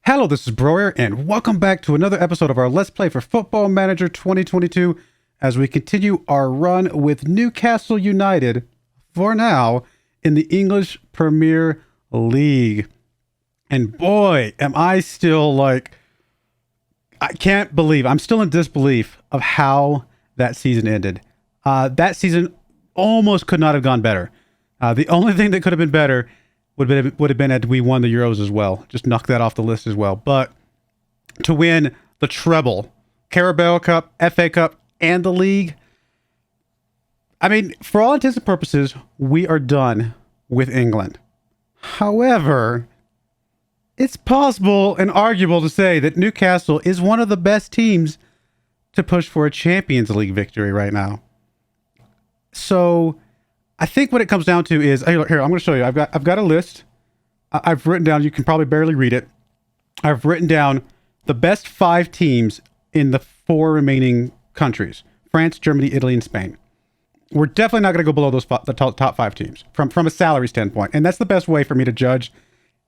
Hello, this is Broyar, and welcome back to another episode of our Let's Play for Football Manager 2022 as we continue our run with Newcastle United, for now, in the English Premier League. And boy, am I still I can't believe, I'm still in disbelief of how that season ended. That season almost could not have gone better. The only thing that could have been better would have been had we won the Euros as well. Just knock that off the list as well. But to win the treble, Carabao Cup, FA Cup, and the league, I mean, for all intents and purposes, we are done with England. However, it's possible and arguable to say that Newcastle is one of the best teams to push for a Champions League victory right now. So I think what it comes down to is, here, I'm going to show you. I've got a list. I've written down, you can probably barely read it. I've written down the best 5 teams in the 4 remaining countries: France, Germany, Italy, and Spain. We're definitely not going to go below the top 5 teams from a salary standpoint. And that's the best way for me to judge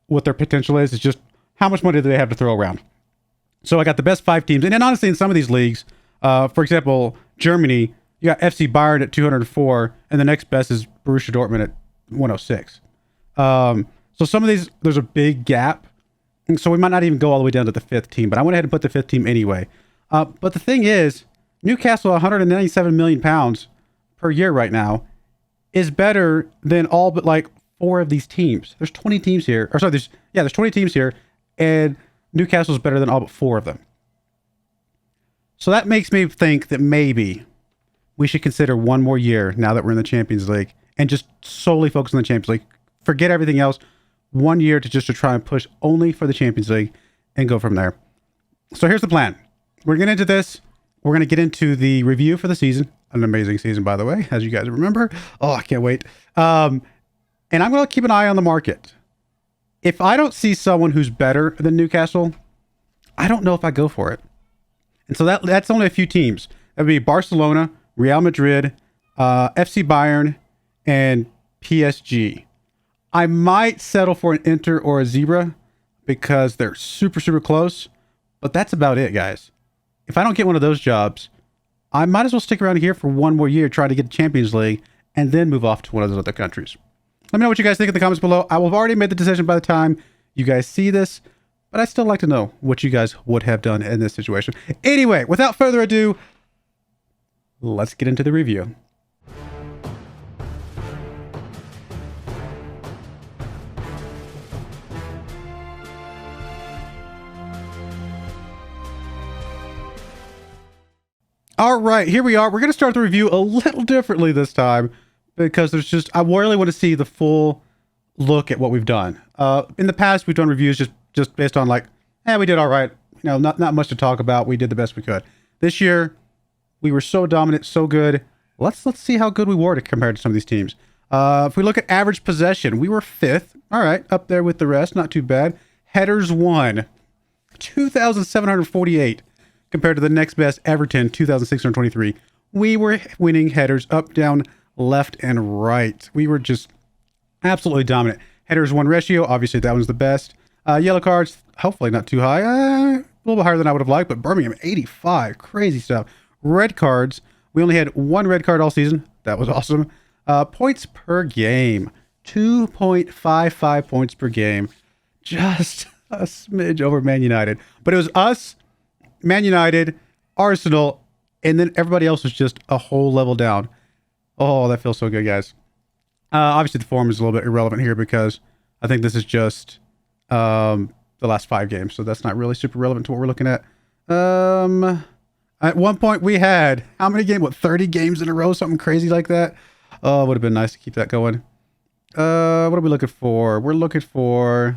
what their potential is just how much money do they have to throw around. So I got the best 5 teams. And then honestly, in some of these leagues, for example, Germany, you got FC Bayern at 204, and the next best is Borussia Dortmund at 106. So some of these, there's a big gap. And so we might not even go all the way down to the 5th team, but I went ahead and put the 5th team anyway. But the thing is, Newcastle, 197 million pounds per year right now, is better than all but 4 of these teams. There's 20 teams here. Or sorry, there's 20 teams here, and Newcastle's better than all but 4 of them. So that makes me think that maybe we should consider one more year now that we're in the Champions League and just solely focus on the Champions League. Forget everything else. 1 year to try and push only for the Champions League and go from there. So here's the plan. We're going to get into this. We're going to get into the review for the season. An amazing season, by the way, as you guys remember. Oh, I can't wait. And I'm going to keep an eye on the market. If I don't see someone who's better than Newcastle, I don't know if I go for it. And so that's only a few teams. That would be Barcelona, Real Madrid, FC Bayern, and PSG. I might settle for an Inter or a Zebra because they're super, super close. But that's about it, guys. If I don't get one of those jobs, I might as well stick around here for one more year, try to get the Champions League, and then move off to one of those other countries. Let me know what you guys think in the comments below. I will have already made the decision by the time you guys see this, but I'd still like to know what you guys would have done in this situation. Anyway, without further ado, let's get into the review. All right, here we are. We're going to start the review a little differently this time because I really want to see the full look at what we've done. In the past, we've done reviews just based on we did all right. You know, not much to talk about. We did the best we could. This year, we were so dominant, so good. Let's see how good we were compared to some of these teams. If we look at average possession, we were 5th. All right, up there with the rest. Not too bad. Headers won, 2,748. Compared to the next best, Everton, 2,623. We were winning headers up, down, left, and right. We were just absolutely dominant. Headers won ratio, obviously that one's the best. Yellow cards, hopefully not too high. A little bit higher than I would have liked, but Birmingham, 85. Crazy stuff. Red cards, we only had 1 red card all season. That was awesome. Points per game, 2.55 points per game. Just a smidge over Man United. But it was us, Man United, Arsenal, and then everybody else was just a whole level down. Oh, that feels so good, guys. Obviously, the form is a little bit irrelevant here because I think this is just the last 5 games, so that's not really super relevant to what we're looking at. At one point, we had how many games? 30 games in a row, something crazy like that. Oh, it would have been nice to keep that going. What are we looking for? We're looking for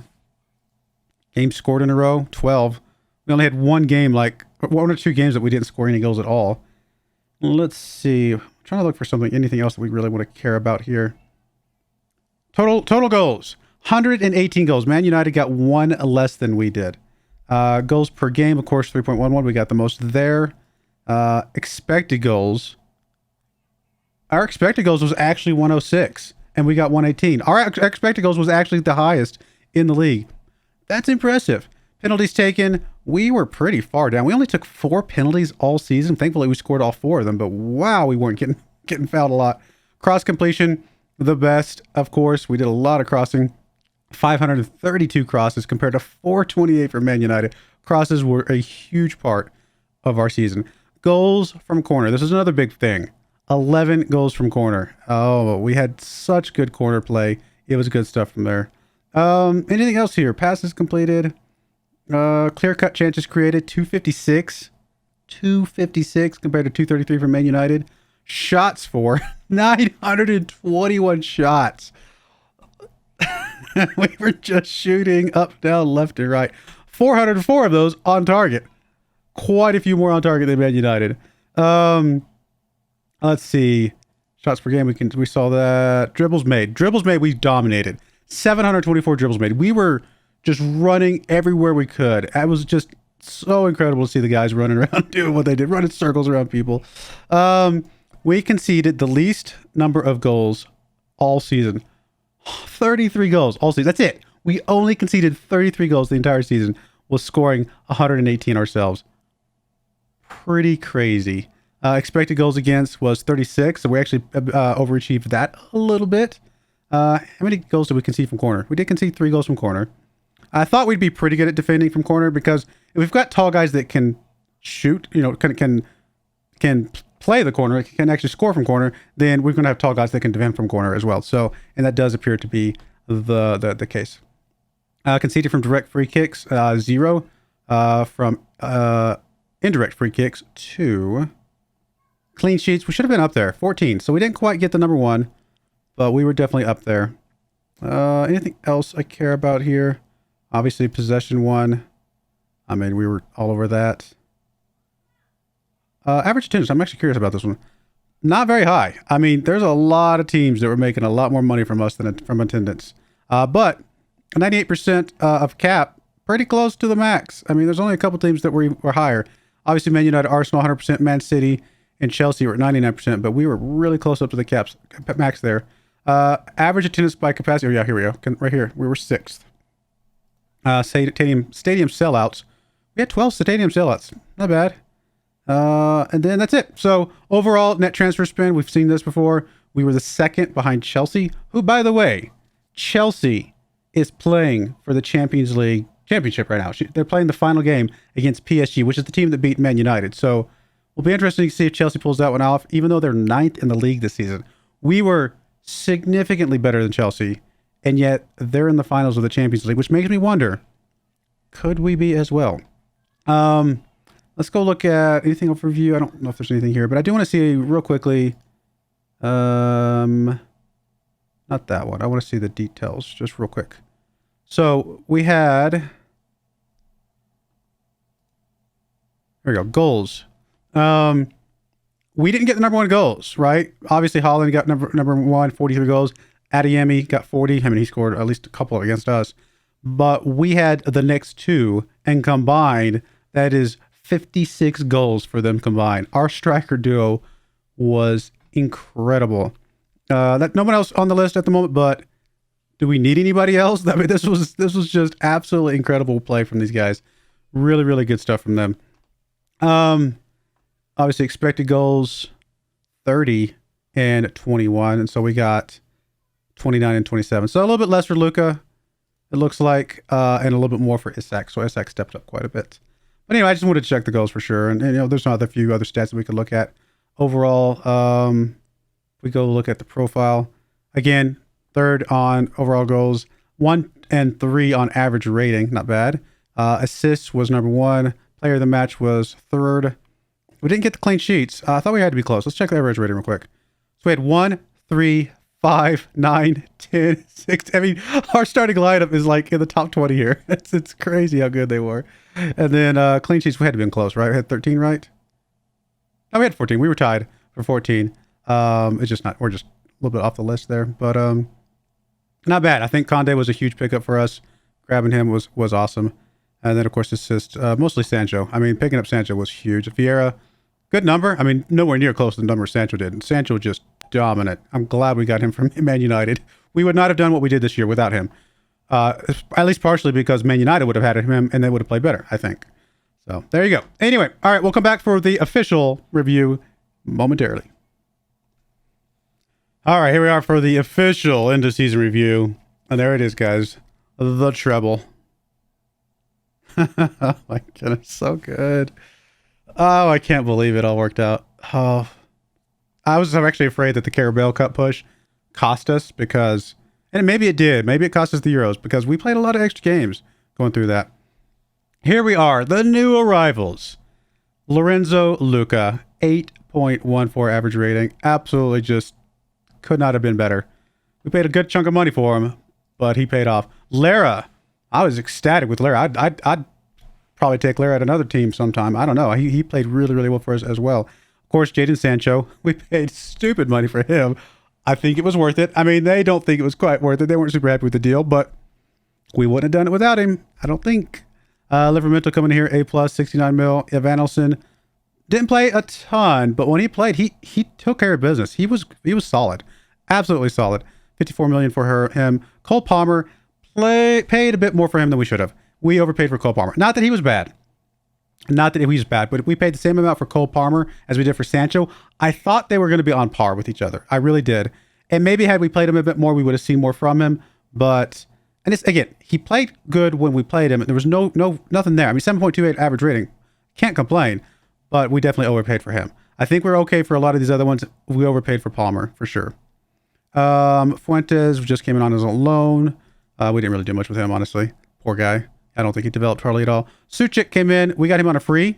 games scored in a row, 12. We only had 1 game, 1 or 2 games that we didn't score any goals at all. Let's see. I'm trying to look for anything else that we really want to care about here. Total goals, 118 goals. Man United got 1 less than we did. Goals per game, of course, 3.11. We got the most there. Expected goals. Our expected goals was actually 106, and we got 118. Our expected goals was actually the highest in the league. That's impressive. Penalties taken, we were pretty far down. We only took 4 penalties all season. Thankfully, we scored all 4 of them, but wow, we weren't getting fouled a lot. Cross completion, the best, of course. We did a lot of crossing. 532 crosses compared to 428 for Man United. Crosses were a huge part of our season. Goals from corner. This is another big thing. 11 goals from corner. Oh, we had such good corner play. It was good stuff from there. Anything else here? Passes completed. Clear-cut chances created. 256. 256 compared to 233 for Man United. Shots for 921 shots. We were just shooting up, down, left, and right. 404 of those on target. Quite a few more on target than Man United. Let's see. Shots per game, we saw that. Dribbles made. Dribbles made, we dominated. 724 dribbles made. We were just running everywhere we could. It was just so incredible to see the guys running around doing what they did, running circles around people. We conceded the least number of goals all season. 33 goals all season. That's it. We only conceded 33 goals the entire season, was scoring 118 ourselves. Pretty crazy. Expected goals against was 36, so we actually overachieved that a little bit. How many goals did we concede from corner? We did concede 3 goals from corner. I thought we'd be pretty good at defending from corner because if we've got tall guys that can shoot, can play the corner, can actually score from corner, then we're going to have tall guys that can defend from corner as well. So, and that does appear to be the case. Conceded from direct free kicks, 0. From indirect free kicks, 2. Clean sheets, we should have been up there, 14. So we didn't quite get the number 1, but we were definitely up there. Anything else I care about here? Obviously, possession 1. I mean, we were all over that. Average attendance, I'm actually curious about this one. Not very high. I mean, there's a lot of teams that were making a lot more money from us than from attendance. But 98% of cap, pretty close to the max. I mean, there's only a couple teams that were higher. Obviously, Man United, Arsenal, 100%, Man City, and Chelsea were at 99%, but we were really close up to the max there. Average attendance by capacity, oh yeah, here we go. Right here, we were 6th. Stadium sellouts. We had 12 stadium sellouts. Not bad. And then that's it. So overall net transfer spend, we've seen this before. We were the 2nd behind Chelsea, who, by the way, Chelsea is playing for the Champions League championship right now. They're playing the final game against PSG, which is the team that beat Man United. So it'll be interesting to see if Chelsea pulls that one off, even though they're 9th in the league this season. We were significantly better than Chelsea, and yet they're in the finals of the Champions League, which makes me wonder, could we be as well? Let's go look at anything overview. I don't know if there's anything here, but I do want to see real quickly. Not that one. I want to see the details just real quick. So we had, there we go, goals. We didn't get the number 1 goals, right? Obviously, Holland got number 1, 43 goals. Adeyemi got 40. I mean, he scored at least a couple against us. But we had the next 2, and combined, that is 56 goals for them combined. Our striker duo was incredible. That no one else on the list at the moment, but do we need anybody else? I mean, this was just absolutely incredible play from these guys. Really, really good stuff from them. Obviously expected goals 30 and 21, and so we got 29 and 27. So a little bit less for Luka, it looks like, and a little bit more for Isak. So Isak stepped up quite a bit. But anyway, I just wanted to check the goals for sure. And there's a few other stats that we could look at. Overall, we go look at the profile. Again, 3rd on overall goals, 1 and 3 on average rating. Not bad. Assists was number 1. Player of the match was 3rd. We didn't get the clean sheets. I thought we had to be close. Let's check the average rating real quick. So we had 1, 3, 5, 9, 10, 6. I mean, our starting lineup is like in the top 20 here. It's crazy how good they were. And then clean sheets, we had to be close, right? We had 13, right? No, we had 14. We were tied for 14. It's just not, we're just a little bit off the list there, but not bad. I think Conde was a huge pickup for us. Grabbing him was awesome. And then, of course, assist, mostly Sancho. I mean, picking up Sancho was huge. Vieira, good number. I mean, nowhere near close to the number Sancho did. And Sancho just dominant. I'm glad we got him from Man United. We would not have done what we did this year without him. At least partially because Man United would have had him and they would have played better, I think. So there you go. Anyway, all right, we'll come back for the official review momentarily. All right, here we are for the official end of season review. And there it is, guys. The treble. Oh my goodness, so good. Oh, I can't believe it all worked out. Oh, I was actually afraid that the Carabao Cup push cost us because, and maybe it did. Maybe it cost us the Euros because we played a lot of extra games going through that. Here we are, the new arrivals. Lorenzo Luca, 8.14 average rating. Absolutely just could not have been better. We paid a good chunk of money for him, but he paid off. Lara, I was ecstatic with Lara. I'd probably take Lara at another team sometime. I don't know. He played really, really well for us as well. Of course, Jadon Sancho, we paid stupid money for him. I think it was worth it. I mean, they don't think it was quite worth it. They weren't super happy with the deal, but we wouldn't have done it without him. I don't think. Livermento coming here, A+, 69 mil. Evanilson didn't play a ton, but when he played, he took care of business. He was solid. Absolutely solid. 54 million for him. Cole Palmer paid a bit more for him than we should have. We overpaid for Cole Palmer. Not that he was bad. Not that he was bad, but we paid the same amount for Cole Palmer as we did for Sancho. I thought they were going to be on par with each other. I really did. And maybe had we played him a bit more, we would have seen more from him. But, and it's, again, he played good when we played him. There was nothing there. I mean, 7.28 average rating. Can't complain, but we definitely overpaid for him. I think we're okay for a lot of these other ones. We overpaid for Palmer, for sure. Fuentes just came in on his own loan. We didn't really do much with him, honestly. Poor guy. I don't think he developed hardly at all. Suchik came in. We got him on a free.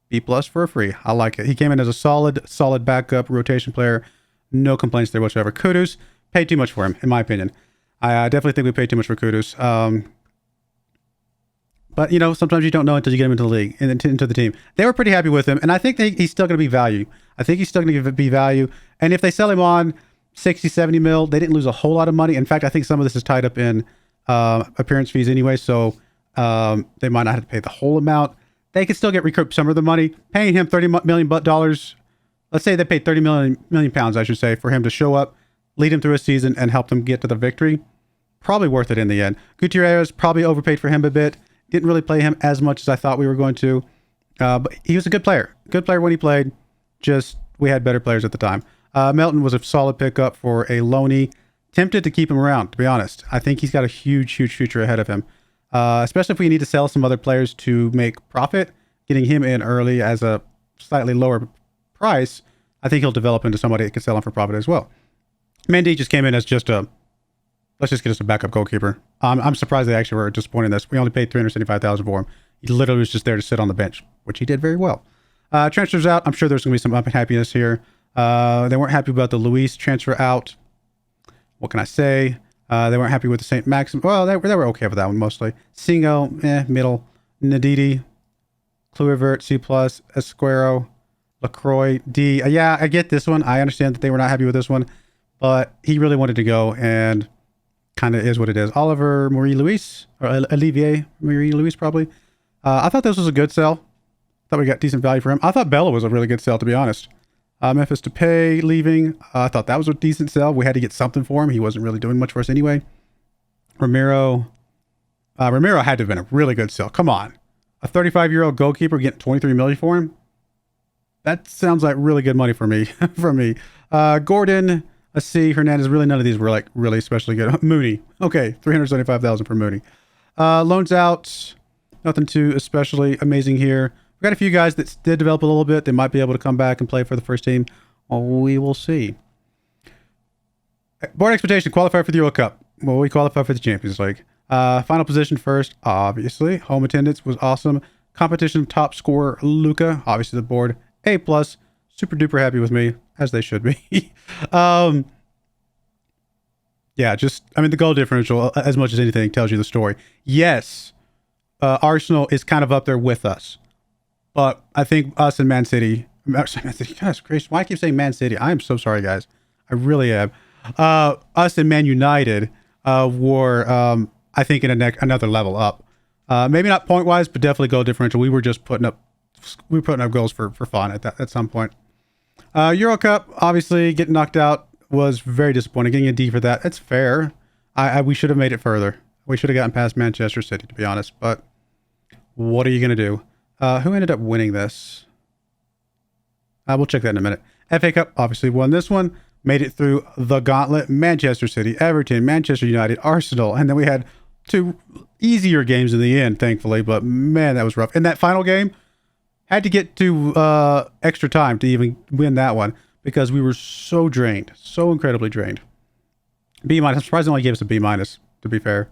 B+ for a free. I like it. He came in as a solid backup rotation player. No complaints there whatsoever. Kudus, paid too much for him, in my opinion. I definitely think we paid too much for Kudus. But, you know, sometimes you don't know until you get him into the league, into the team. They were pretty happy with him, and I think he's still going to be value. I think he's still going to be value. And if they sell him on 60, 70 mil, they didn't lose a whole lot of money. In fact, I think some of this is tied up in appearance fees anyway, so they might not have to pay the whole amount. They could still get recoup some of the money. Paying him $30 million. Let's say they paid 30 million pounds, I should say, for him to show up, lead him through a season, and help them get to the victory. Probably worth it in the end. Gutierrez probably overpaid for him a bit. Didn't really play him as much as I thought we were going to. But he was a good player. Good player when he played. Just, we had better players at the time. Melton was a solid pickup for a loanee. Tempted to keep him around, to be honest. I think he's got a huge future ahead of him. Especially if we need to sell some other players to make profit. Getting him in early as a slightly lower price, I think he'll develop into somebody that can sell him for profit as well. Mendy just came in as just let's just get us a backup goalkeeper. I'm surprised they actually were disappointed in this. We only paid $375,000 for him. He literally was just there to sit on the bench, which he did very well. Transfers out. I'm sure there's going to be some unhappiness here. They weren't happy about the Luis transfer out. What can I say? They weren't happy with the St. Maxim. Well, they were okay with that one mostly. Singo, middle. Nadidi, Kluivert, C+, Esquero, LaCroix, D. Yeah, I get this one. I understand that they were not happy with this one, but he really wanted to go, and kind of is what it is. Oliver Marie-Louise, or Olivier Marie-Louise, probably. I thought this was a good sell. Thought we got decent value for him. I thought Bella was a really good sell, to be honest. Memphis Depay leaving. I thought that was a decent sell. We had to get something for him. He wasn't really doing much for us anyway. Ramiro had to have been a really good sell. Come on. A 35-year-old goalkeeper getting 23 million for him? That sounds like really good money for me. Gordon, let's see. Hernandez, really none of these were like really especially good. Mooney. Okay, 375,000 for Mooney. Loans out. Nothing too especially amazing here. We got a few guys that did develop a little bit. They might be able to come back and play for the first team. Well, we will see. Board expectation, qualify for the Euro Cup. Well, we qualify for the Champions League. Final position first, obviously. Home attendance was awesome. Competition top scorer, Luca. Obviously the board, A+. Super duper happy with me, as they should be. Yeah, just, I mean, the goal differential, as much as anything, tells you the story. Yes, Arsenal is kind of up there with us. But I think us and Man City, gosh, Grace, why I keep saying Man City? I am so sorry, guys. I really am. Us and Man United were, I think, in another level up. Maybe not point-wise, but definitely goal differential. We were just putting up goals for fun at some point. Euro Cup, obviously, getting knocked out was very disappointing. Getting a D for that, that's fair. We should have made it further. We should have gotten past Manchester City, to be honest. But what are you going to do? Who ended up winning this? We'll check that in a minute. FA Cup obviously won this one. Made it through the gauntlet. Manchester City, Everton, Manchester United, Arsenal. And then we had 2 easier games in the end, thankfully. But man, that was rough. And that final game, had to get to extra time to even win that one because we were so drained. So incredibly drained. B-. I'm surprised they only gave us a B-, to be fair.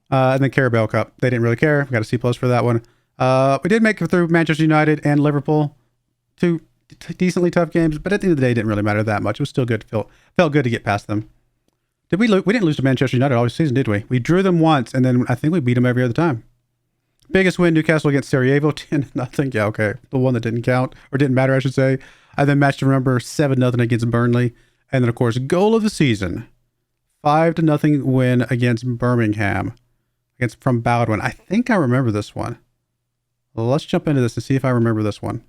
And then Carabao Cup. They didn't really care. We got a C+ for that one. We did make it through Manchester United and Liverpool. 2 decently tough games, but at the end of the day, it didn't really matter that much. It was still good. Felt good to get past them. Did we didn't lose to Manchester United all the season, did we? We drew them once, and then I think we beat them every other time. Biggest win, Newcastle against Sarajevo, 10-0. Yeah, okay. The one that didn't count, or didn't matter, I should say. And then match to remember, 7-0 against Burnley. And then, of course, goal of the season, 5-0 win against Birmingham. From Baldwin. I think I remember this one. Well, let's jump into this and see if I remember this one.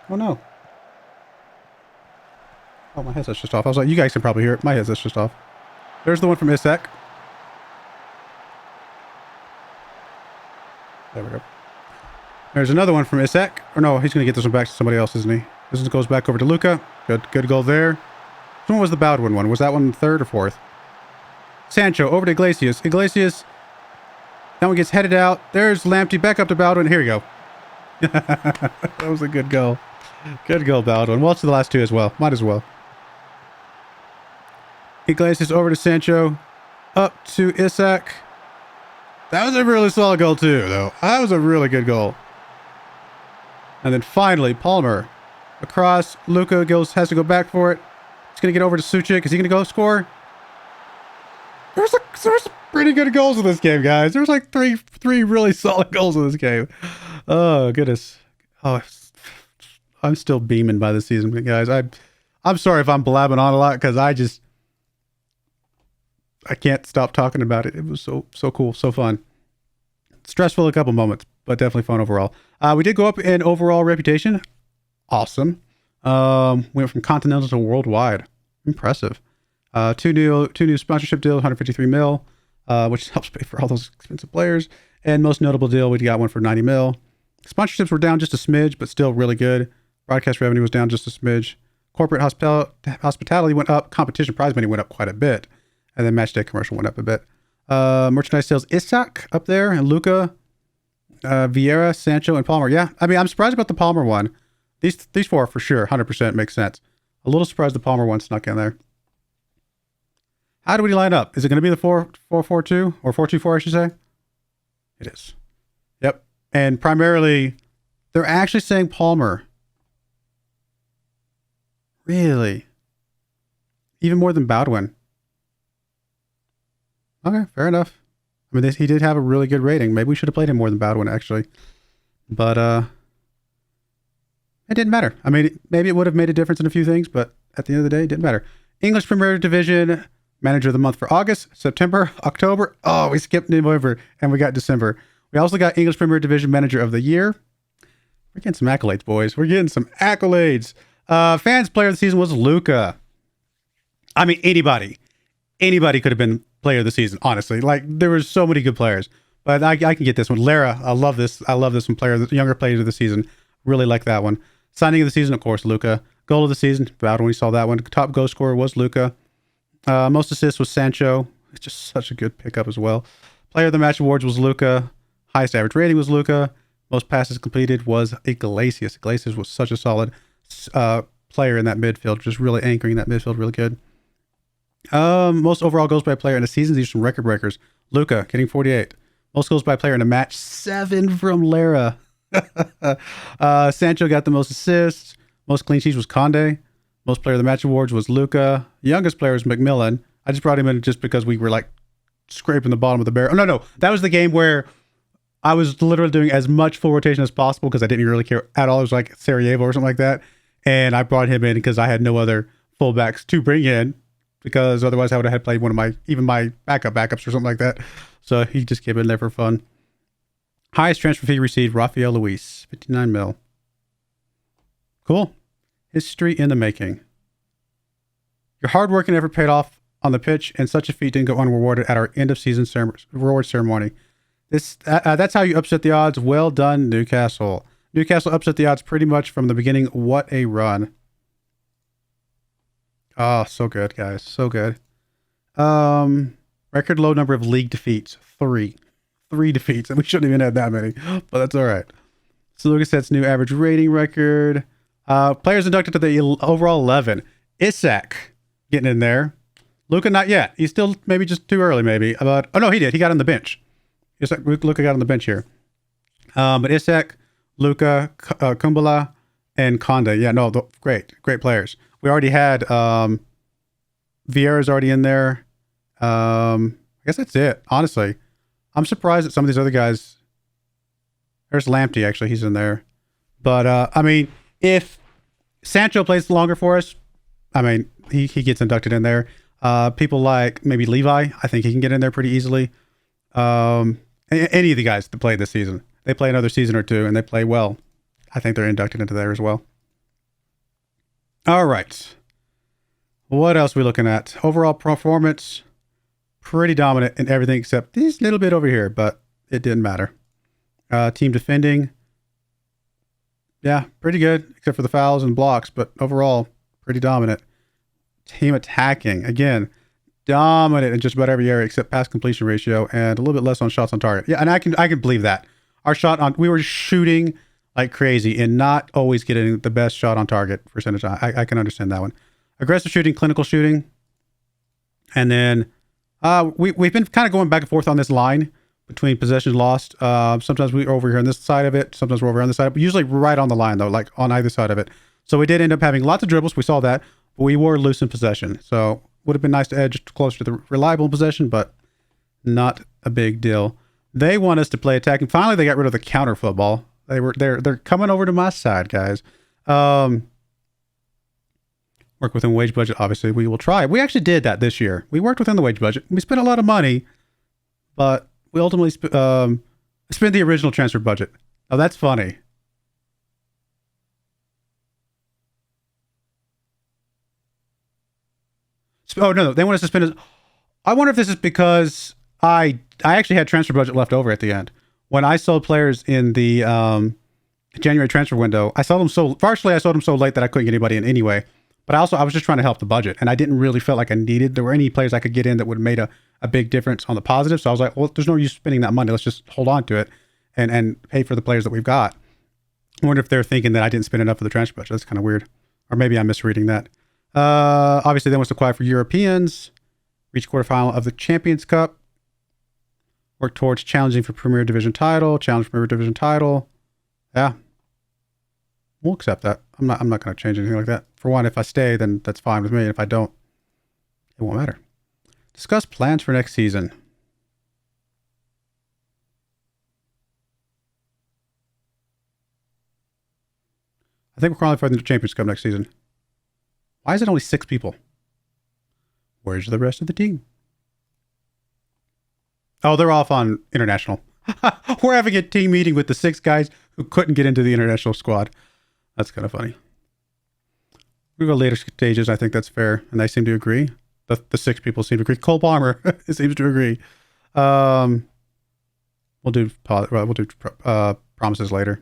Oh no. Oh, my headset's just off. I was like, you guys can probably hear it. My headset's just off. There's the one from Isak. There we go. There's another one from Isak. Or no, he's going to get this one back to somebody else, isn't he? This one goes back over to Luca. Good goal there. Which one was the Baldwin one? Was that one 3rd or 4th? Sancho over to Iglesias. Iglesias. That one gets headed out. There's Lamptey back up to Baldwin. Here we go. That was a good goal. Good goal, Baldwin. Well, it's the last 2 as well. Might as well. Iglesias over to Sancho. Up to Isak. That was a really solid goal too, though. That was a really good goal. And then finally, Palmer. Across. Luka has to go back for it. He's going to get over to Suchik. Is he going to go score? There's pretty good goals in this game, guys. There's like three really solid goals in this game. Oh, goodness. Oh, I'm still beaming by this season, guys. I'm sorry if I'm blabbing on a lot because I can't stop talking about it. It was so cool, so fun. Stressful a couple moments, but definitely fun overall. We did go up in overall reputation. Awesome. Went from continental to worldwide. Impressive. Two new sponsorship deals, 153 mil, which helps pay for all those expensive players. And most notable deal, we got one for 90 mil. Sponsorships were down just a smidge, but still really good. Broadcast revenue was down just a smidge. Corporate hospitality went up. Competition prize money went up quite a bit. And then match day commercial went up a bit. Merchandise sales, Isak up there, and Luca, Vieira, Sancho, and Palmer. Yeah, I mean, I'm surprised about the Palmer one. These 4 for sure, 100% makes sense. A little surprised the Palmer one snuck in there. How do we line up? Is it going to be the 4-4-2 or 4-2-4, I should say? It is. Yep. And primarily, they're actually saying Palmer. Really? Even more than Baldwin. Okay, fair enough. I mean, he did have a really good rating. Maybe we should have played him more than Baldwin, actually. But it didn't matter. I mean, maybe it would have made a difference in a few things, but at the end of the day, it didn't matter. English Premier Division, Manager of the Month for August, September, October. Oh, we skipped November, and we got December. We also got English Premier Division Manager of the Year. We're getting some accolades, boys. We're getting some accolades. Fans Player of the Season was Luca. I mean, anybody could have been Player of the Season, honestly. Like, there were so many good players. But I can get this one. Lara, I love this one. Younger Player of the Season. Really like that one. Signing of the Season, of course, Luca. Goal of the Season, Baldwin, we saw that one. Top goal scorer was Luca. Most assists was Sancho. It's just such a good pickup as well. Player of the Match awards was Luca. Highest average rating was Luca. Most passes completed was Iglesias. Iglesias was such a solid player in that midfield, just really anchoring that midfield really good. Most overall goals by player in a season, these are some record breakers. Luca getting 48. Most goals by player in a match, 7 from Lara. Sancho got the most assists. Most clean sheets was Conde. Most player of the match awards was Luca. Youngest player was McMillan. I just brought him in just because we were like scraping the bottom of the barrel. Oh, no. That was the game where I was literally doing as much full rotation as possible because I didn't really care at all. It was like Sarajevo or something like that. And I brought him in because I had no other fullbacks to bring in, because otherwise I would have had played one of my backups or something like that. So he just came in there for fun. Highest transfer fee received, Rafael Luis, 59 mil. Cool. History in the making. Your hard work and effort paid off on the pitch, and such a feat didn't go unrewarded at our end of season reward ceremony. That's how you upset the odds. Well done, Newcastle. Newcastle upset the odds pretty much from the beginning. What a run. Oh, so good, guys. So good. Record low number of league defeats. 3. 3 defeats. And we shouldn't even have that many, but that's all right. So Lucas sets new average rating record. Players inducted to the overall 11. Isak getting in there. Luka not yet. He's still maybe just too early, maybe. But oh no, he did. He got on the bench. Luka got on the bench here. But Isak, Luka, Kumbala, and Konda. Yeah, no, great players. We already had Vieira's already in there. I guess that's it. Honestly, I'm surprised that some of these other guys. There's Lamptey, actually, he's in there. But I mean, if Sancho plays longer for us, I mean, he gets inducted in there. People like maybe Levi, I think he can get in there pretty easily. Any of the guys that played this season, they play another season or two and they play well. I think they're inducted into there as well. All right. What else are we looking at? Overall performance, pretty dominant in everything except this little bit over here, but it didn't matter. Team defending, yeah, pretty good, except for the fouls and blocks, but overall, pretty dominant. Team attacking, again, dominant in just about every area except pass completion ratio and a little bit less on shots on target. Yeah, and I can believe that. We were shooting like crazy and not always getting the best shot on target percentage. I can understand that one. Aggressive shooting, clinical shooting. And then we've been kind of going back and forth on this line between possessions lost. Sometimes we're over here on this side of it. Sometimes we're over on this side, but usually right on the line though, like on either side of it. So we did end up having lots of dribbles. We saw that, but we were loose in possession. So would have been nice to edge closer to the reliable possession, but not a big deal. They want us to play attacking. Finally, they got rid of the counter football. They're coming over to my side, guys. Work within wage budget. Obviously, we will try. We actually did that this year. We worked within the wage budget. We spent a lot of money, but we ultimately spent the original transfer budget. Oh, that's funny. Oh no, they want us to spend it. I wonder if this is because I actually had transfer budget left over at the end. When I sold players in the January transfer window, I sold them so late that I couldn't get anybody in anyway. But I was just trying to help the budget, and I didn't really feel like I needed. There were any players I could get in that would have made a big difference on the positive. So I was like, well, there's no use spending that money. Let's just hold on to it and pay for the players that we've got. I wonder if they're thinking that I didn't spend enough of the transfer budget. That's kind of weird. Or maybe I'm misreading that. Obviously, they want to qualify for Europeans, reach quarterfinal of the Champions Cup, work towards challenging for Premier Division title, challenge Premier Division title. Yeah, we'll accept that. I'm not going to change anything like that. For one, if I stay, then that's fine with me. If I don't, it won't matter. Discuss plans for next season. I think we're qualifying for the Champions Cup next season. Why is it only 6 people? Where's the rest of the team? Oh, they're off on international. We're having a team meeting with the 6 guys who couldn't get into the international squad. That's kind of funny. We go later stages. I think that's fair, and they seem to agree. The 6 people seem to agree. Cole Palmer seems to agree. We'll do promises later.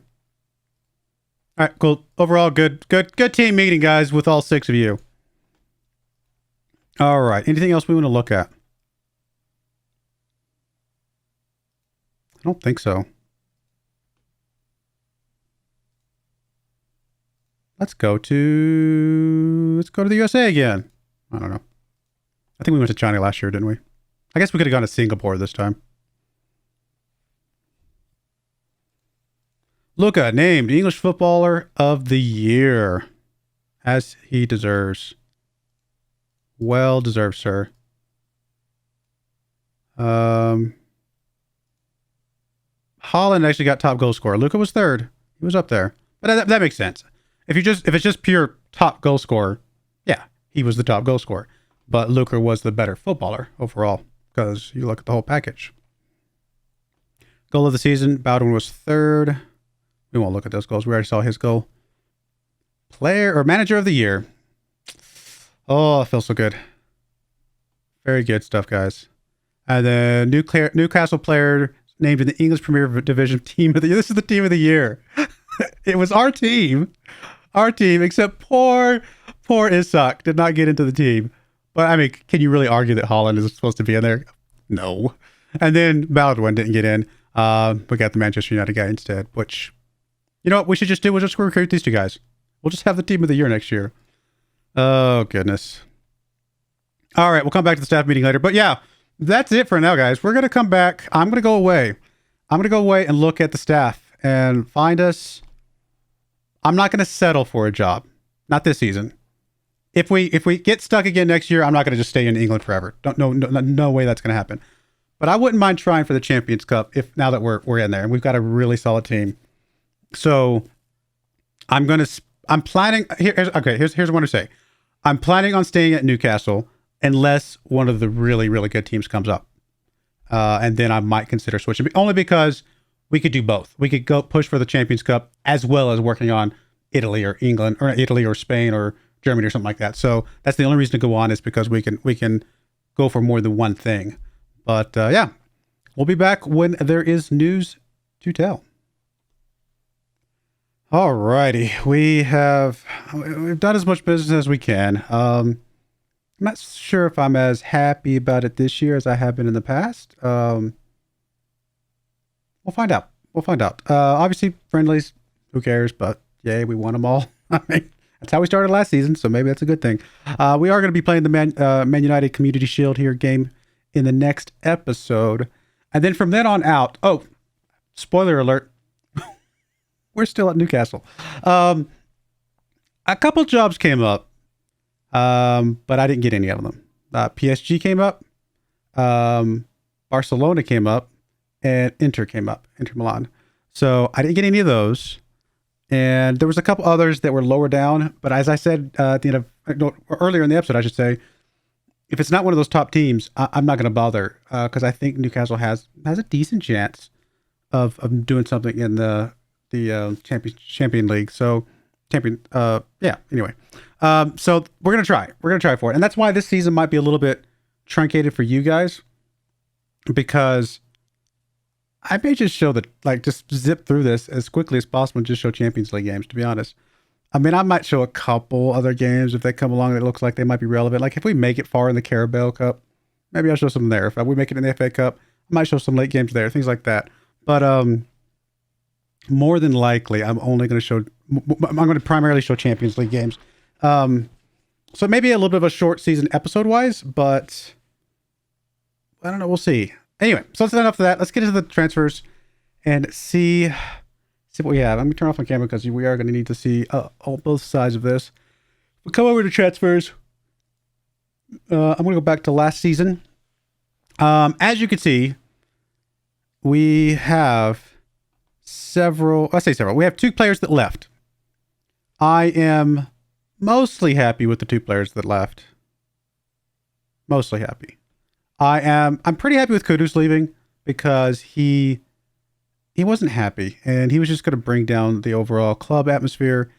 All right, cool. Overall, good team meeting, guys, with all 6 of you. All right. Anything else we want to look at? I don't think so. Let's go to the USA again. I don't know. I think we went to China last year, didn't we? I guess we could have gone to Singapore this time. Luka named English Footballer of the Year, as he deserves. Well deserved, sir. Holland actually got top goal scorer. Luka was 3rd. He was up there, but that makes sense. If it's just pure top goal scorer, yeah, he was the top goal scorer. But Luka was the better footballer overall because you look at the whole package. Goal of the season, Bowden was third. We won't look at those goals. We already saw his goal. Player or manager of the year. Oh, it feels so good. Very good stuff, guys. And then Newcastle player named in the English Premier Division Team of the Year. This is the Team of the Year. It was our team. Our team, except poor Isak did not get into the team. But, I mean, can you really argue that Holland is supposed to be in there? No. And then Baldwin didn't get in. We got the Manchester United guy instead, which, you know what we should just do? We'll just recruit these two guys. We'll just have the Team of the Year next year. Oh, goodness. All right, we'll come back to the staff meeting later. But, yeah, that's it for now, guys. We're going to come back. I'm going to go away. I'm going to go away and look at the staff and find us. I'm not going to settle for a job. Not this season. If we get stuck again next year, I'm not going to just stay in England forever. No way that's going to happen. But I wouldn't mind trying for the Champions Cup now that we're in there and we've got a really solid team. So I'm planning. Here's what I want to say. I'm planning on staying at Newcastle unless one of the really, really good teams comes up, and then I might consider switching. Only because we could do both. We could go push for the Champions Cup as well as working on Italy or England or Italy or Spain or Germany or something like that. So that's the only reason to go on is because we can go for more than one thing. But yeah, we'll be back when there is news to tell. Alrighty, we've done as much business as we can. I'm not sure if I'm as happy about it this year as I have been in the past. We'll find out. Obviously, friendlies, who cares? But yay, we won them all. I mean, that's how we started last season, so maybe that's a good thing. We are going to be playing the Man United Community Shield here game in the next episode. And then from then on out, spoiler alert, we're still at Newcastle. A couple jobs came up, but I didn't get any of them. PSG came up, Barcelona came up, and Inter came up, Inter Milan. So I didn't get any of those. And there was a couple others that were lower down. But as I said earlier in the episode, I should say, if it's not one of those top teams, I'm not going to bother because I think Newcastle has a decent chance of doing something in the Champion League. So anyway. So we're going to try. We're going to try for it. And that's why this season might be a little bit truncated for you guys, because I may just show just zip through this as quickly as possible and just show Champions League games, to be honest. I mean, I might show a couple other games if they come along that looks like they might be relevant. Like if we make it far in the Carabao Cup, maybe I'll show some there. If we make it in the FA Cup, I might show some late games there, things like that. But more than likely, I'm going to primarily show Champions League games. So maybe a little bit of a short season episode-wise, but I don't know. We'll see. Anyway, so that's enough of that. Let's get into the transfers and see what we have. I'm going to turn off my camera because we are going to need to see both sides of this. We'll come over to transfers. I'm going to go back to last season. As you can see, we have several. We have two players that left. I am mostly happy with the two players that left. Mostly happy. I'm pretty happy with Kudus leaving because he wasn't happy and he was just going to bring down the overall club atmosphere.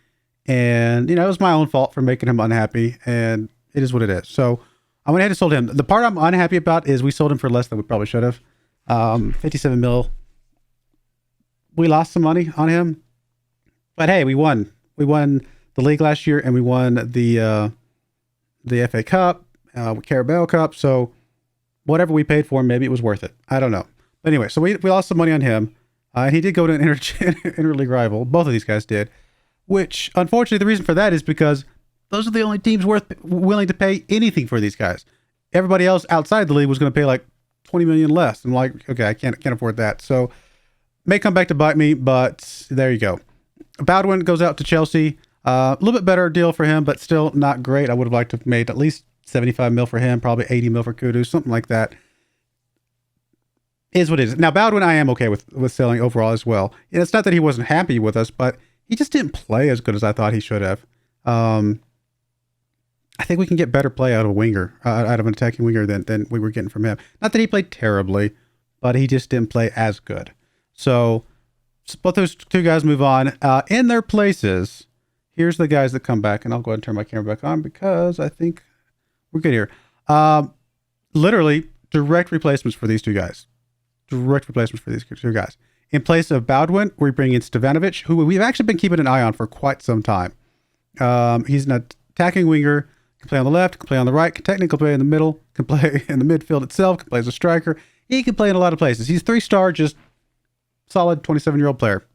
And, it was my own fault for making him unhappy, and it is what it is. So I went ahead and sold him. The part I'm unhappy about is we sold him for less than we probably should have. 57 mil. We lost some money on him, but hey, we won. We won the league last year and we won the FA Cup, Carabao Cup. So whatever we paid for him, maybe it was worth it. I don't know. But anyway, so we lost some money on him. And he did go to an interleague rival. Both of these guys did. Which, unfortunately, the reason for that is because those are the only teams willing to pay anything for these guys. Everybody else outside the league was going to pay like 20 million less. I'm like, okay, I can't afford that. So may come back to bite me, but there you go. Baldwin goes out to Chelsea. A little bit better deal for him, but still not great. I would have liked to have made at least 75 mil for him, probably 80 mil for Kudus, something like that. Is what it is. Now, Baldwin, I am okay with selling overall as well. And it's not that he wasn't happy with us, but he just didn't play as good as I thought he should have. I think we can get better play out of a winger, out of an attacking winger than we were getting from him. Not that he played terribly, but he just didn't play as good. So both those two guys move on. In their places, here's the guys that come back, and I'll go ahead and turn my camera back on because I think we're good here. Literally direct replacements for these two guys. Direct replacements for these two guys. In place of Baldwin, we bring in Stevanovic, who we've actually been keeping an eye on for quite some time. He's an attacking winger, can play on the left, can play on the right, can technically play in the middle, can play in the midfield itself, can play as a striker. He can play in a lot of places. He's 3-star, just solid 27-year-old player.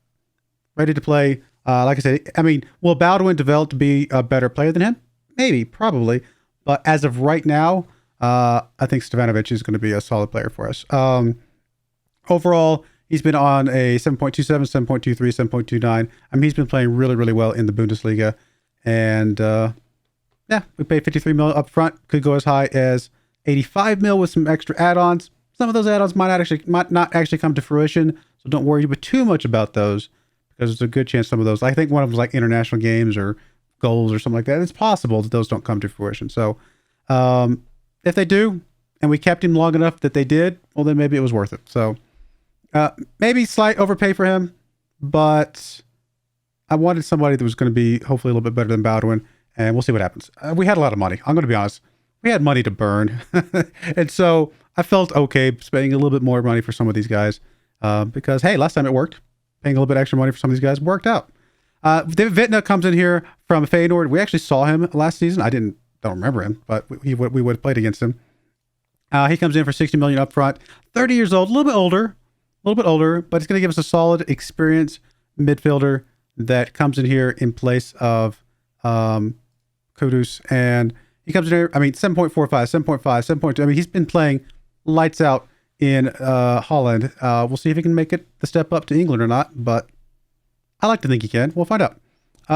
Ready to play. Like I said, I mean, will Baldwin develop to be a better player than him? Maybe, probably. But as of right now, I think Stevanovic is going to be a solid player for us. Overall, he's been on a 7.27, 7.23, 7.29. I mean, he's been playing really, really well in the Bundesliga. And yeah, we paid 53 mil up front. Could go as high as 85 mil with some extra add-ons. Some of those add-ons might not actually come to fruition. So don't worry too much about those, because there's a good chance some of those, I think one of them is like international games or goals or something like that. It's possible that those don't come to fruition. So if they do, and we kept him long enough that they did, well, then maybe it was worth it. So maybe slight overpay for him, but I wanted somebody that was going to be hopefully a little bit better than Baldwin, and we'll see what happens. We had a lot of money. I'm going to be honest. We had money to burn. And so I felt okay spending a little bit more money for some of these guys because, hey, last time it worked. Paying a little bit extra money for some of these guys worked out. Vitna comes in here from Feyenoord. We actually saw him last season. I don't remember him, but we would have played against him. He comes in for 60 million up front. 30 years old, a little bit older, but it's going to give us a solid, experienced midfielder that comes in here in place of Kudus. And he comes in here, I mean, 7.45, 7.5, 7.2. I mean, he's been playing lights out in Holland. We'll see if he can make it the step up to England or not, but I like to think he can. We'll find out.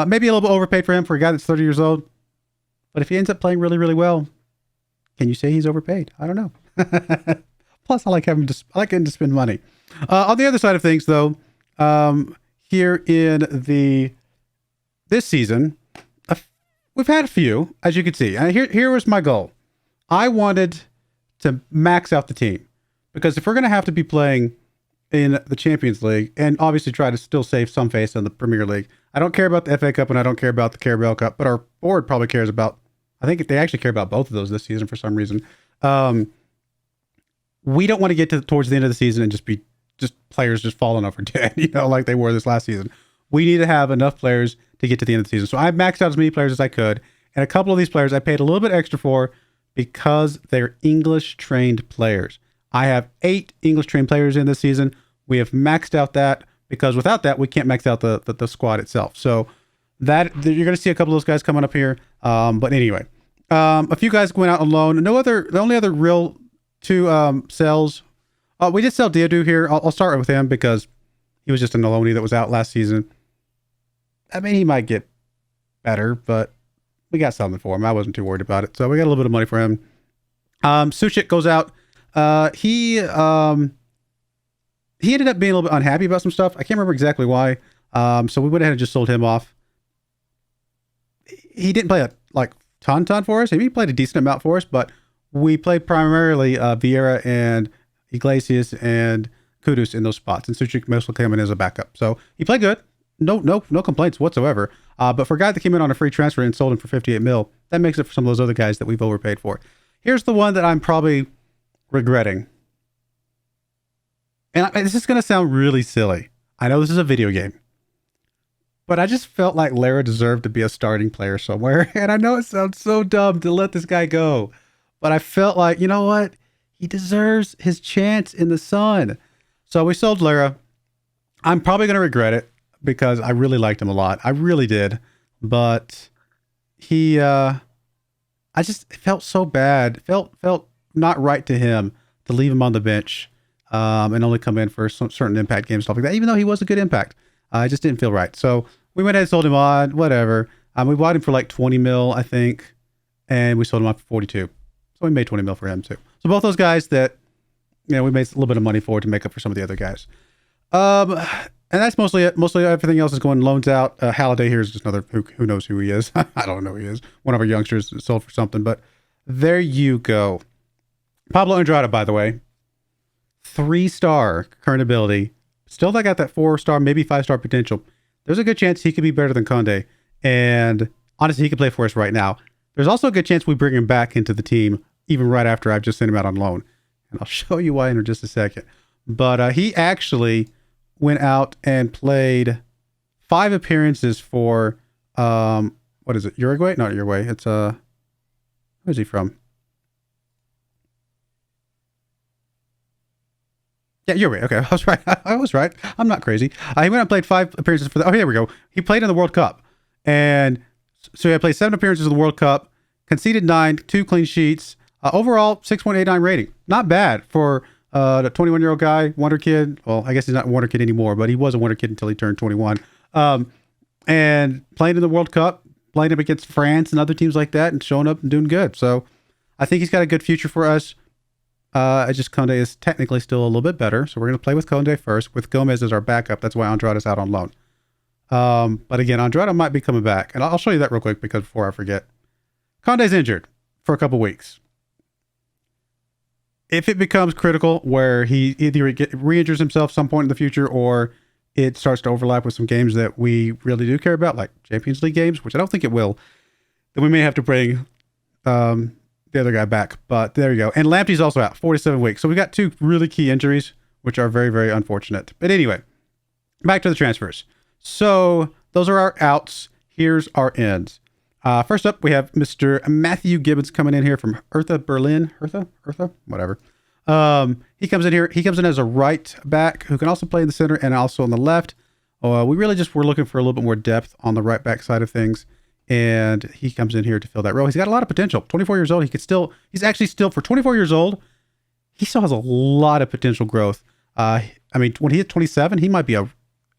Maybe a little bit overpaid for him for a guy that's 30 years old, but if he ends up playing really, really well, can you say he's overpaid? I don't know. Plus, I like getting to spend money. On the other side of things, though, here in this season, we've had a few, as you can see. And here was my goal. I wanted to max out the team, because if we're going to have to be playing in the Champions League and obviously try to still save some face in the Premier League, I don't care about the FA Cup and I don't care about the Carabao Cup, but our board probably cares about, I think they actually care about both of those this season for some reason. We don't want to get towards the end of the season and just players just falling over dead, like they were this last season. We need to have enough players to get to the end of the season. So I maxed out as many players as I could. And a couple of these players I paid a little bit extra for because they're English trained players. I have 8 English trained players in this season. We have maxed out that because without that, we can't max out the squad itself. So that you're going to see a couple of those guys coming up here. But anyway, a few guys went out on loan. The only other real 2 sells. We did sell Diadu here. I'll start with him because he was just a loanee that was out last season. I mean, he might get better, but we got something for him. I wasn't too worried about it. So we got a little bit of money for him. Suchik goes out. He ended up being a little bit unhappy about some stuff. I can't remember exactly why. So we went ahead and just sold him off. He didn't play a ton for us. He played a decent amount for us, but we played primarily Vieira and Iglesias and Kudus in those spots, and Suchik mostly came in as a backup. So he played good. No complaints whatsoever. But for a guy that came in on a free transfer and sold him for 58 mil, that makes it for some of those other guys that we've overpaid for. Here's the one that I'm probably regretting. And this is going to sound really silly. I know this is a video game, but I just felt like Lara deserved to be a starting player somewhere. And I know it sounds so dumb to let this guy go, but I felt like, you know what? He deserves his chance in the sun. So we sold Lara. I'm probably going to regret it because I really liked him a lot. I really did. But I just felt so bad. Felt not right to him to leave him on the bench and only come in for some certain impact games, stuff like that, even though he was a good impact. I just didn't feel right. So we went ahead and sold him on, whatever. We bought him for 20 mil, I think, and we sold him on for 42. So we made 20 mil for him too. So both those guys that, we made a little bit of money for to make up for some of the other guys. And that's mostly it. Mostly everything else is going loans out. Halliday here is just another, who knows who he is. I don't know who he is. One of our youngsters sold for something, but there you go. Pablo Andrada, by the way, 3-star current ability, Still got that 4-star, maybe 5-star potential. There's a good chance he could be better than Conde. And honestly, he could play for us right now. There's also a good chance we bring him back into the team, even right after I've just sent him out on loan. And I'll show you why in just a second. But he actually went out and played 5 appearances for, what is it? Uruguay? Not Uruguay. It's, who is he from? Yeah, Uruguay. Okay, I was right. I was right. I'm not crazy. He went out and played 5 appearances for the, oh, here we go. He played in the World Cup. And so he played 7 appearances in the World Cup, conceded 9, 2 clean sheets, overall 6.89 rating. Not bad for the 21-year-old guy, wonder kid. Well, I guess he's not a wonder kid anymore, but he was a wonder kid until he turned 21. And playing in the World Cup, playing up against France and other teams like that, and showing up and doing good. So I think he's got a good future for us. Conde is technically still a little bit better. So we're going to play with Conde first, with Gomez as our backup. That's why Andrade's out on loan. But again, Andrade might be coming back. And I'll show you that real quick because before I forget. Conde's injured for a couple weeks. If it becomes critical where he either re-injures himself some point in the future or it starts to overlap with some games that we really do care about, like Champions League games, which I don't think it will, then we may have to bring the other guy back. But there you go. And Lamptey's also out, 47 weeks. So we got 2 really key injuries, which are very, very unfortunate. But anyway, back to the transfers. So those are our outs. Here's our ins. First up, we have Mr. Matthew Gibbons coming in here from Hertha Berlin. Hertha? Whatever. He comes in here. He comes in as a right back who can also play in the center and also on the left. We really just were looking for a little bit more depth on the right back side of things. And he comes in here to fill that role. He's got a lot of potential. 24 years old. He's actually still, for 24 years old, he still has a lot of potential growth. When he hit 27, he might be a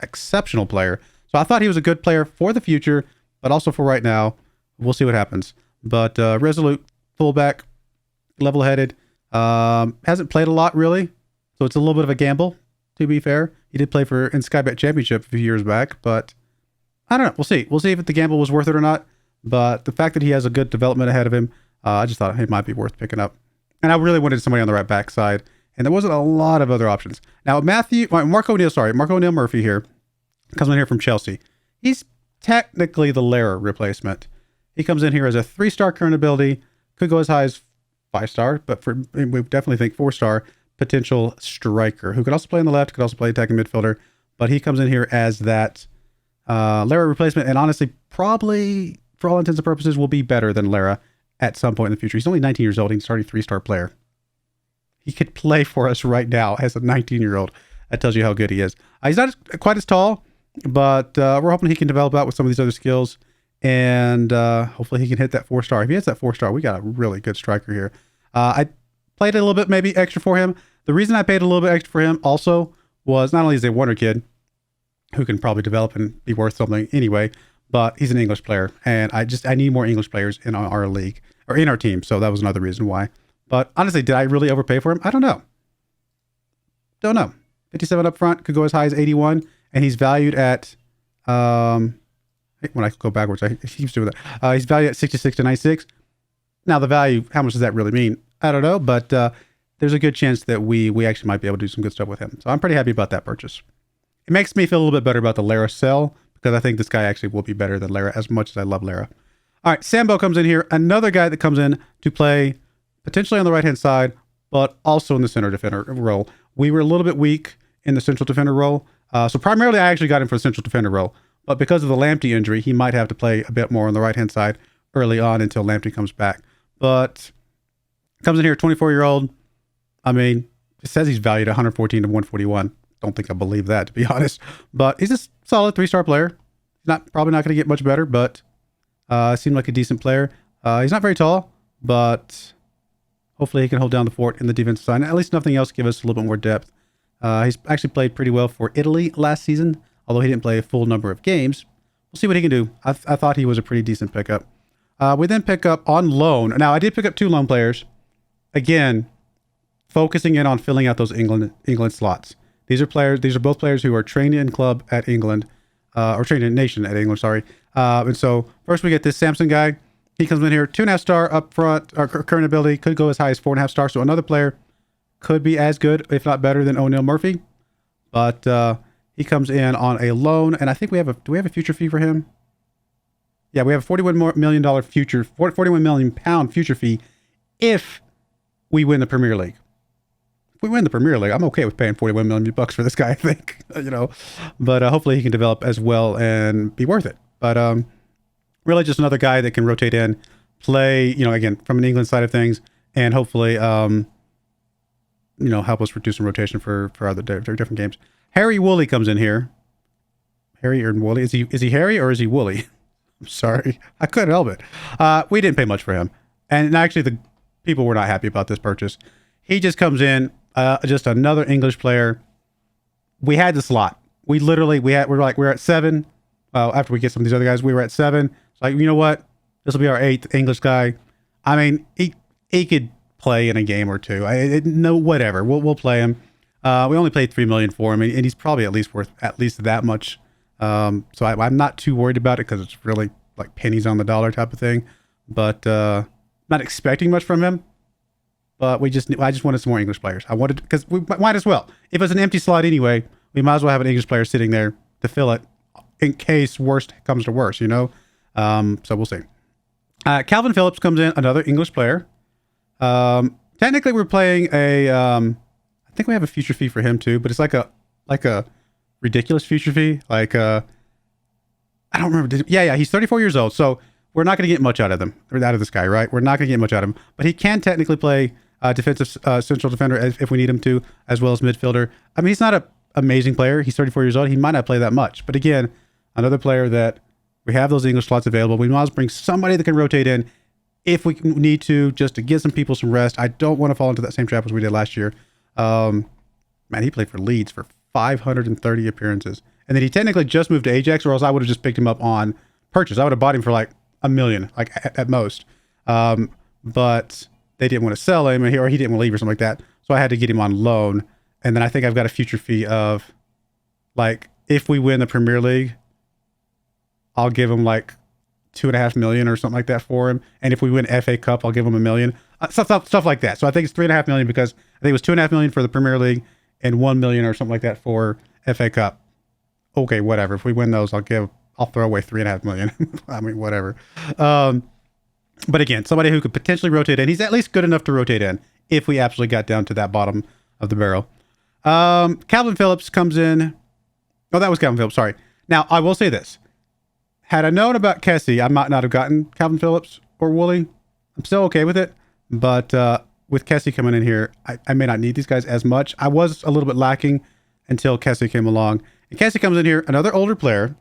exceptional player. So I thought he was a good player for the future, but also for right now. We'll see what happens. But resolute, fullback, level-headed. Hasn't played a lot, really. So it's a little bit of a gamble, to be fair. He did play in Skybet Championship a few years back, but I don't know. We'll see. We'll see if the gamble was worth it or not. But the fact that he has a good development ahead of him, I just thought it might be worth picking up. And I really wanted somebody on the right back side. And there wasn't a lot of other options. Now, Mark O'Neill Murphy here, comes in here from Chelsea. He's technically the Lara replacement. He comes in here as a 3-star current ability, could go as high as 5-star, but we definitely think 4-star potential striker who could also play on the left, could also play attacking midfielder. But he comes in here as that Lara replacement, and honestly, probably for all intents and purposes, will be better than Lara at some point in the future. He's only 19 years old. He's already a 3-star player. He could play for us right now as a 19-year-old. That tells you how good he is. He's not quite as tall, but we're hoping he can develop out with some of these other skills. And hopefully he can hit that 4-star. If he hits that 4-star, we got a really good striker here. I played a little bit maybe extra for him. The reason I paid a little bit extra for him also was not only is he a wonder kid who can probably develop and be worth something anyway, but he's an English player. And I need more English players in our league or in our team. So that was another reason why. But honestly, did I really overpay for him? I don't know. 57 up front, could go as high as 81. And he's valued at... when I go backwards, I keep doing that. He's valued at 66 to 96. Now, the value, how much does that really mean? I don't know, but there's a good chance that we actually might be able to do some good stuff with him. So I'm pretty happy about that purchase. It makes me feel a little bit better about the Lara sell because I think this guy actually will be better than Lara as much as I love Lara. All right, Sambo comes in here. Another guy that comes in to play potentially on the right-hand side, but also in the center defender role. We were a little bit weak in the central defender role. So primarily, I actually got him for the central defender role. But because of the Lamptey injury, he might have to play a bit more on the right-hand side early on until Lamptey comes back. But comes in here, 24-year-old. It says he's valued 114 to 141. Don't think I believe that, to be honest. But he's a solid 3-star player. Probably not going to get much better, but seemed like a decent player. He's not very tall, but hopefully he can hold down the fort in the defensive side. At least nothing else give us a little bit more depth. He's actually played pretty well for Italy last season, although he didn't play a full number of games. We'll see what he can do. I thought he was a pretty decent pickup. We then pick up on loan. Now, I did pick up 2 loan players. Again, focusing in on filling out those England slots. These are both players who are trained in club at England, or trained in nation at England, sorry. And so first we get this Samson guy. He comes in here, 2.5 star up front, current ability, could go as high as 4.5 stars. So another player could be as good, if not better, than O'Neill Murphy. But He comes in on a loan, and I think do we have a future fee for him? Yeah, we have a $41 million future, £41 million future fee if we win the Premier League. If we win the Premier League, I'm okay with paying $41 million for this guy, I think, but hopefully he can develop as well and be worth it. But really just another guy that can rotate in, play, again, from an England side of things, and hopefully, help us reduce some rotation for other different games. Harry Woolley comes in here. Harry or Woolley? Is he Harry or is he Woolley? I'm sorry. I couldn't help it. We didn't pay much for him. And actually, the people were not happy about this purchase. He just comes in, just another English player. We had the slot. We're at 7. Well, after we get some of these other guys, we were at 7. It's like, you know what? This will be our 8th English guy. I mean, he could play in a game or two. Whatever. We'll play him. We only paid $3 million for him, and he's probably at least worth at least that much. So I'm not too worried about it because it's really like pennies on the dollar type of thing. But not expecting much from him. But I just wanted some more English players. Because we might as well. If it's an empty slot anyway, we might as well have an English player sitting there to fill it in case worst comes to worst, So we'll see. Calvin Phillips comes in, another English player. Technically, we're playing I think we have a future fee for him too, but it's like a ridiculous future fee. I don't remember. He's 34 years old, so we're not going to get much out of this guy, right? We're not going to get much out of him, but he can technically play defensive central defender if we need him to, as well as midfielder. I mean, he's not an amazing player. He's 34 years old. He might not play that much, but again, another player that we have those English slots available. We might as well bring somebody that can rotate in if we need to, just to give some people some rest. I don't want to fall into that same trap as we did last year. Man, he played for Leeds for 530 appearances. And then he technically just moved to Ajax, or else I would have just picked him up on purchase. I would have bought him for like $1 million, like at most. But they didn't want to sell him, or he didn't want to leave or something like that. So I had to get him on loan. And then I think I've got a future fee of, like, if we win the Premier League, I'll give him like $2.5 million or something like that for him. And if we win FA Cup, I'll give him $1 million. Stuff like that. So I think it's $3.5 million because I think it was $2.5 million for the Premier League and $1 million or something like that for FA Cup. Okay, whatever. If we win those, I'll throw away $3.5 million. I mean, whatever. But again, somebody who could potentially rotate in. He's at least good enough to rotate in if we absolutely got down to that bottom of the barrel. Calvin Phillips comes in. Oh, that was Calvin Phillips. Sorry. Now, I will say this. Had I known about Kessie, I might not have gotten Calvin Phillips or Woolley. I'm still okay with it. But with Kessie coming in here, I may not need these guys as much. I was a little bit lacking until Kessie came along. And Kessie comes in here, another older player.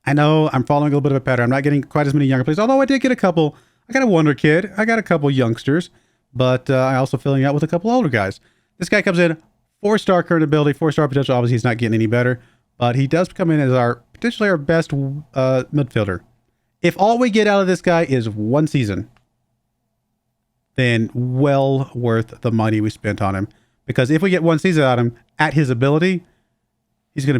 I know I'm following a little bit of a pattern. I'm not getting quite as many younger players, although I did get a couple. I got a wonder kid. I got a couple youngsters. But I also filling out with a couple older guys. This guy comes in, 4-star current ability, 4-star potential. Obviously, he's not getting any better. But he does come in as potentially our best midfielder. If all we get out of this guy is one season, then well worth the money we spent on him. Because if we get one season out of him at his ability, he's going to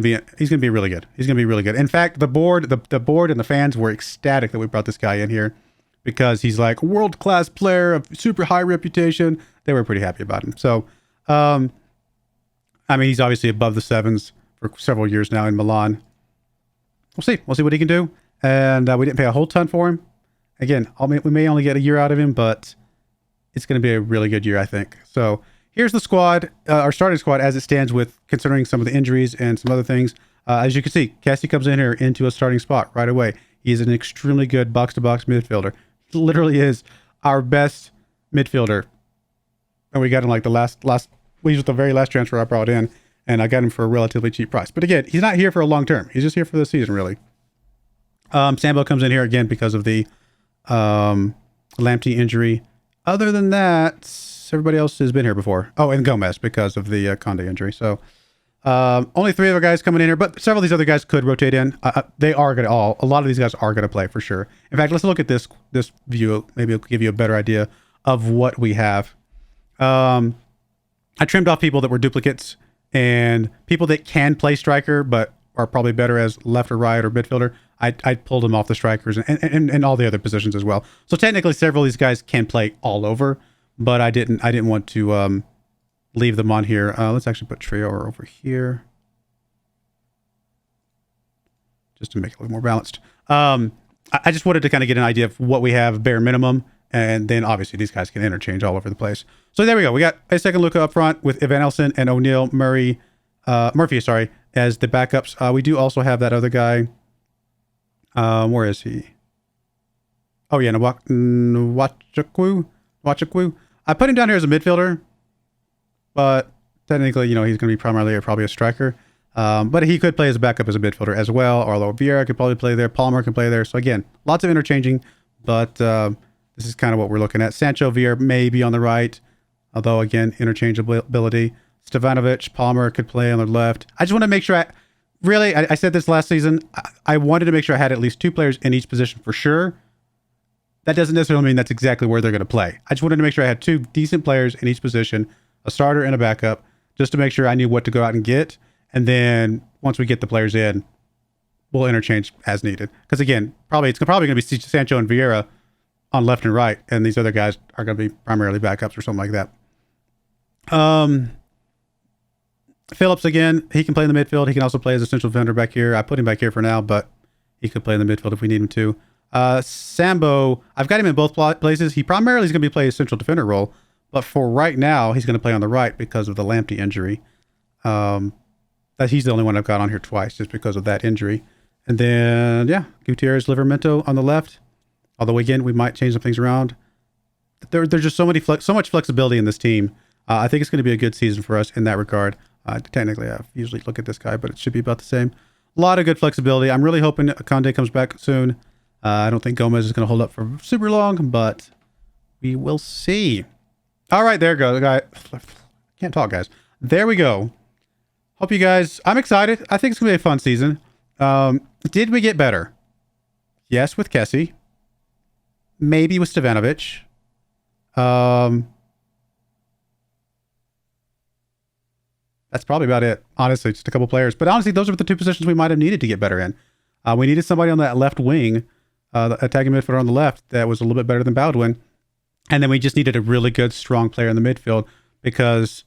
be really good. He's going to be really good. In fact, the board and the fans were ecstatic that we brought this guy in here because he's like world-class player of super high reputation. They were pretty happy about him. So, I mean, he's obviously above the 7s for several years now in Milan. We'll see what he can do. And we didn't pay a whole ton for him. Again, we may only get a year out of him, but it's going to be a really good year, I think. So here's the squad, our starting squad as it stands with considering some of the injuries and some other things. As you can see, Kessie comes in here into a starting spot right away. He's an extremely good box-to-box midfielder. He literally is our best midfielder. And we got him like he was the very last transfer I brought in, and I got him for a relatively cheap price. But again, he's not here for a long term. He's just here for the season, really. Sambo comes in here again because of the Lamptey injury. Other than that, everybody else has been here before. Oh, and Gomez because of the Conde injury. So only 3 other guys coming in here, but several of these other guys could rotate in. They are going to a lot of these guys are going to play for sure. In fact, let's look at this view. Maybe it'll give you a better idea of what we have. I trimmed off people that were duplicates and people that can play striker, but are probably better as left or right or midfielder. I pulled them off the strikers and all the other positions as well. So technically several of these guys can play all over, but I didn't want to leave them on here. Let's actually put Traore over here. just to make it a little more balanced. I just wanted to kind of get an idea of what we have bare minimum, and then obviously these guys can interchange all over the place. So there we go. We got a second looker up front with Evanelson and O'Neill Murphy, as the backups. We do also have that other guy. Where is he? Oh yeah, Nwachukwu. I put him down here as a midfielder, but technically, he's going to be primarily probably a striker. But he could play as a backup as a midfielder as well. Although Vieira could probably play there, Palmer can play there. So again, lots of interchanging, but this is kind of what we're looking at. Sancho, Vieira may be on the right, although again, interchangeability. Stevanovic, Palmer could play on the left. I just want to make sure I said this last season, I wanted to make sure I had at least 2 players in each position for sure. That doesn't necessarily mean that's exactly where they're going to play. I just wanted to make sure I had 2 decent players in each position, a starter and a backup, just to make sure I knew what to go out and get. And then once we get the players in, we'll interchange as needed. Because again, it's probably going to be Sancho and Vieira on left and right, and these other guys are going to be primarily backups or something like that. Phillips, again, he can play in the midfield. He can also play as a central defender back here. I put him back here for now, but he could play in the midfield if we need him to. Sambo, I've got him in both places. He primarily is going to be playing a central defender role, but for right now, he's going to play on the right because of the Lamptey injury. He's the only one I've got on here twice just because of that injury. And then, Gutierrez, Livramento on the left. Although, again, we might change some things around. There's just so much flexibility in this team. I think it's going to be a good season for us in that regard. Technically, I usually look at this guy, but it should be about the same. A lot of good flexibility. I'm really hoping Conde comes back soon. I don't think Gomez is going to hold up for super long, but we will see. All right, there goes. Can't talk, guys. There we go. Hope you guys... I'm excited. I think it's going to be a fun season. Did we get better? Yes, with Kessie. Maybe with Stevanovic. That's probably about it. Honestly, just a couple players. But honestly, those are the 2 positions we might have needed to get better in. We needed somebody on that left wing, the attacking midfielder on the left, that was a little bit better than Baldwin. And then we just needed a really good, strong player in the midfield because,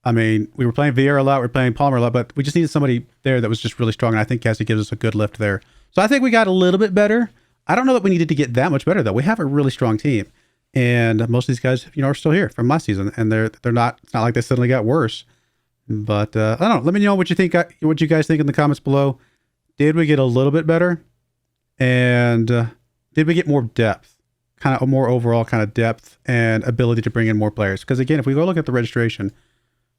we were playing Vieira a lot, we were playing Palmer a lot, but we just needed somebody there that was just really strong. And I think Cassie gives us a good lift there. So I think we got a little bit better. I don't know that we needed to get that much better, though. We have a really strong team. And most of these guys, are still here from last season. And they're not, it's not like they suddenly got worse. But I don't know. Let me know what you think. What you guys think in the comments below. Did we get a little bit better? And did we get more depth? Kind of a more overall kind of depth and ability to bring in more players? Because again, if we go look at the registration,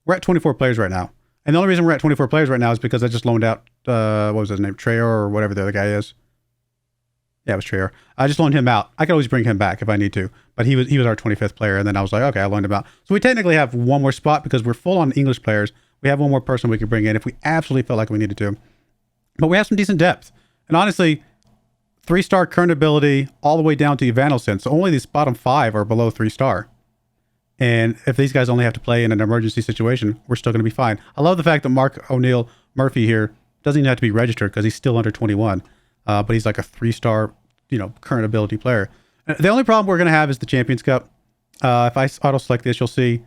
we're at 24 players right now. And the only reason we're at 24 players right now is because I just loaned out, what was his name? Trayor or whatever the other guy is. Yeah, it was Trayor. I just loaned him out. I could always bring him back if I need to. But he was our 25th player. And then I was like, okay, I loaned him out. So we technically have one more spot because we're full on English players. We have one more person we could bring in if we absolutely felt like we needed to. But we have some decent depth. And honestly, 3-star current ability all the way down to Evanelson. So only these bottom 5 are below 3-star. And if these guys only have to play in an emergency situation, we're still going to be fine. I love the fact that Mark O'Neill Murphy here doesn't even have to be registered because he's still under 21. But he's like a 3-star, current ability player. The only problem we're going to have is the Champions Cup. If I auto-select this, you'll see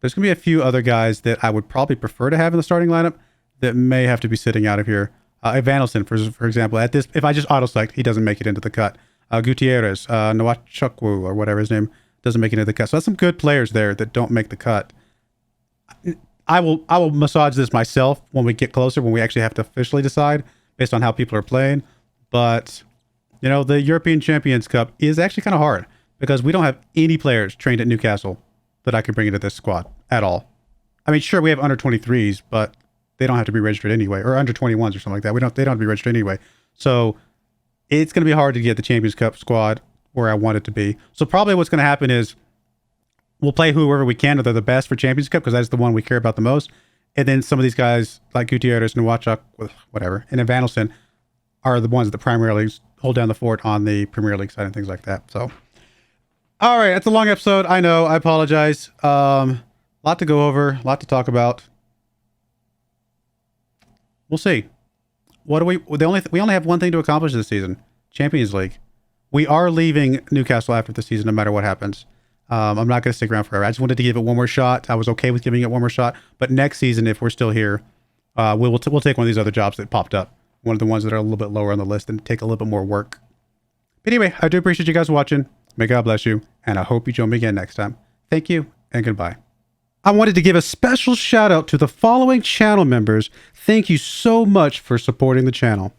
there's going to be a few other guys that I would probably prefer to have in the starting lineup that may have to be sitting out of here. Evanelson, for example, if I just auto-select, he doesn't make it into the cut. Gutierrez, Nwachukwu, or whatever his name, doesn't make it into the cut. So that's some good players there that don't make the cut. I will massage this myself when we get closer, when we actually have to officially decide based on how people are playing. But, the European Champions Cup is actually kind of hard because we don't have any players trained at Newcastle that I can bring into this squad at all. Sure, we have under 23s, but they don't have to be registered anyway, or under 21s or something like that. They don't have to be registered anyway. So it's going to be hard to get the Champions Cup squad where I want it to be. So probably what's going to happen is we'll play whoever we can, or they're the best for Champions Cup because that's the one we care about the most. And then some of these guys like Gutierrez and Nwachuk, whatever, and Evanelson are the ones that primarily hold down the fort on the Premier League side and things like that. So, all right, that's a long episode. I know. I apologize. Lot to go over, a lot to talk about. We'll see. We only have one thing to accomplish this season: Champions League. We are leaving Newcastle after the season, no matter what happens. I'm not going to stick around forever. I just wanted to give it one more shot. I was okay with giving it one more shot, but next season, if we're still here, we'll take one of these other jobs that popped up. one of the ones that are a little bit lower on the list and take a little bit more work. But anyway, I do appreciate you guys watching. May God bless you, and I hope you join me again next time. Thank you, and goodbye. I wanted to give a special shout out to the following channel members. Thank you so much for supporting the channel.